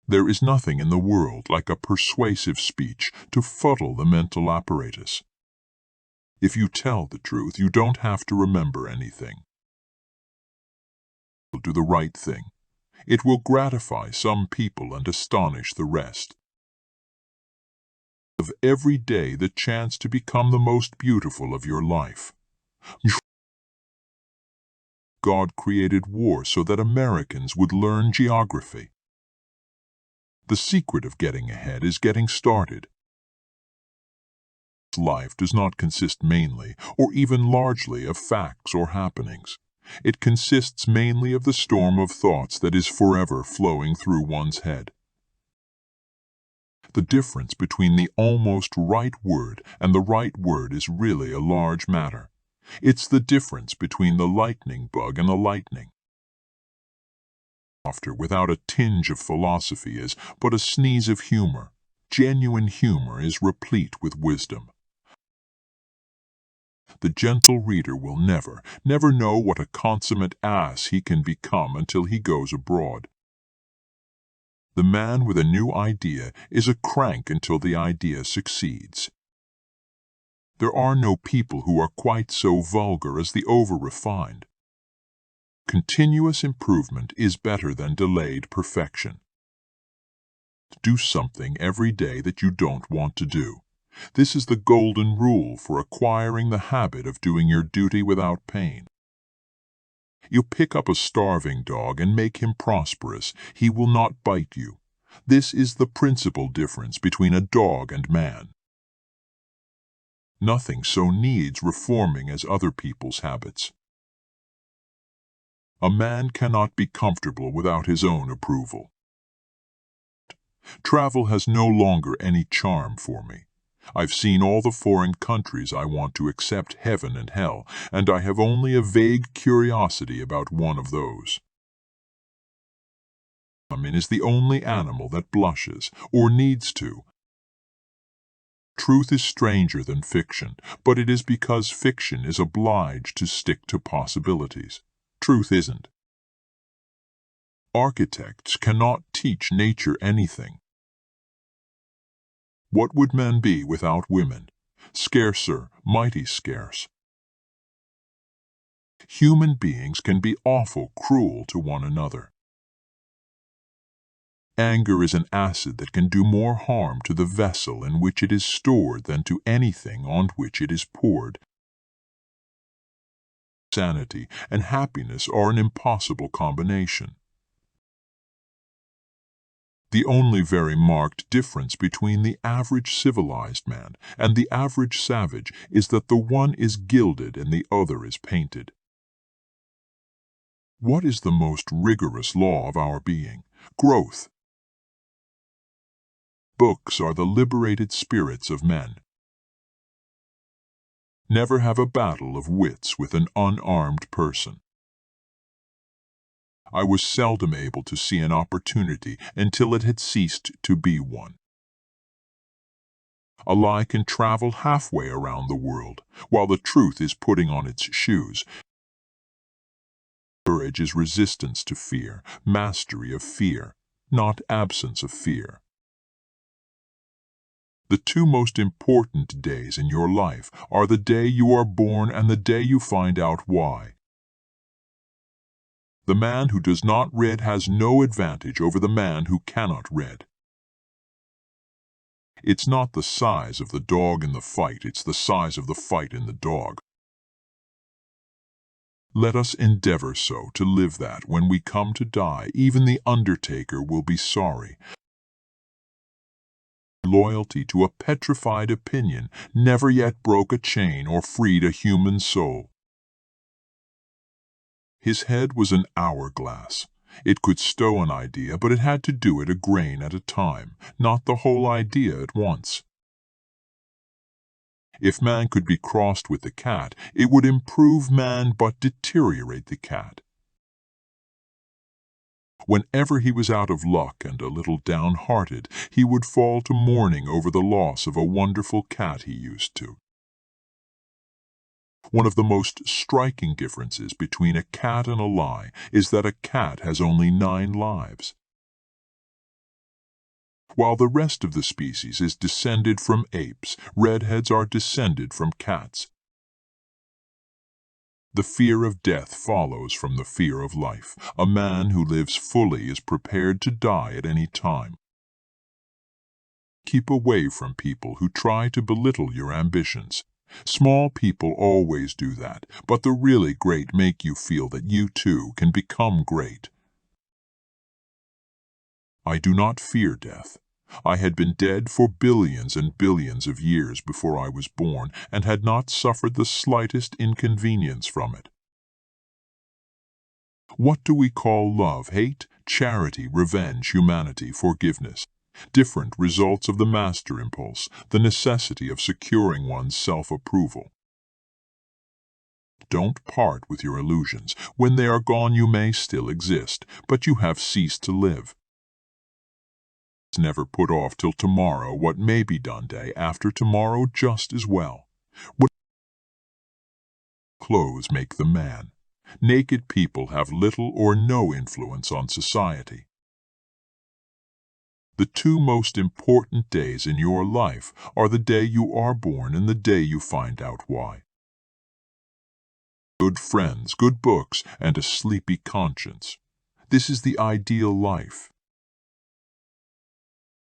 There is nothing in the world like a persuasive speech to fuddle the mental apparatus. If you tell the truth, you don't have to remember anything. Do the right thing. It will gratify some people and astonish the rest. Of every day the chance to become the most beautiful of your life. God created war so that Americans would learn geography. The secret of getting ahead is getting started. Life does not consist mainly, or even largely, of facts or happenings. It consists mainly of the storm of thoughts that is forever flowing through one's head. The difference between the almost right word and the right word is really a large matter. It's the difference between the lightning bug and the lightning. Laughter without a tinge of philosophy is but a sneeze of humor. Genuine humor is replete with wisdom. The gentle reader will never know what a consummate ass he can become until he goes abroad. The man with a new idea is a crank until the idea succeeds. There are no people who are quite so vulgar as the over-refined. Continuous improvement is better than delayed perfection. Do something every day that you don't want to do. This is the golden rule for acquiring the habit of doing your duty without pain. You pick up a starving dog and make him prosperous. He will not bite you. This is the principal difference between a dog and man. Nothing so needs reforming as other people's habits. A man cannot be comfortable without his own approval. Travel has no longer any charm for me. I've seen all the foreign countries I want to except heaven and hell, and I have only a vague curiosity about one of those. Man is the only animal that blushes, or needs to. Truth is stranger than fiction, but it is because fiction is obliged to stick to possibilities. Truth isn't. Architects cannot teach nature anything. What would men be without women? Scarcer, mighty scarce. Human beings can be awful cruel to one another. Anger is an acid that can do more harm to the vessel in which it is stored than to anything on which it is poured. Sanity and happiness are an impossible combination. The only very marked difference between the average civilized man and the average savage is that the one is gilded and the other is painted. What is the most rigorous law of our being? Growth. Books are the liberated spirits of men. Never have a battle of wits with an unarmed person. I was seldom able to see an opportunity until it had ceased to be one. A lie can travel halfway around the world, while the truth is putting on its shoes. Courage is resistance to fear, mastery of fear, not absence of fear. The two most important days in your life are the day you are born and the day you find out why. The man who does not read has no advantage over the man who cannot read. It's not the size of the dog in the fight, it's the size of the fight in the dog. Let us endeavor so to live that when we come to die, even the undertaker will be sorry. Loyalty to a petrified opinion never yet broke a chain or freed a human soul. His head was an hourglass. It could stow an idea, but it had to do it a grain at a time, not the whole idea at once. If man could be crossed with the cat, it would improve man but deteriorate the cat. Whenever he was out of luck and a little downhearted, he would fall to mourning over the loss of a wonderful cat he used to. One of the most striking differences between a cat and a lie is that a cat has only 9 lives. While the rest of the species is descended from apes, redheads are descended from cats. The fear of death follows from the fear of life. A man who lives fully is prepared to die at any time. Keep away from people who try to belittle your ambitions. Small people always do that, but the really great make you feel that you too can become great. I do not fear death. I had been dead for billions and billions of years before I was born, and had not suffered the slightest inconvenience from it. What do we call love, hate, charity, revenge, humanity, forgiveness? Different results of the master impulse, the necessity of securing one's self-approval. Don't part with your illusions. When they are gone, you may still exist, but you have ceased to live. Never put off till tomorrow what may be done day after tomorrow just as well. What clothes make the man? Naked people have little or no influence on society. The two most important days in your life are the day you are born and the day you find out why. Good friends, good books, and a sleepy conscience. This is the ideal life.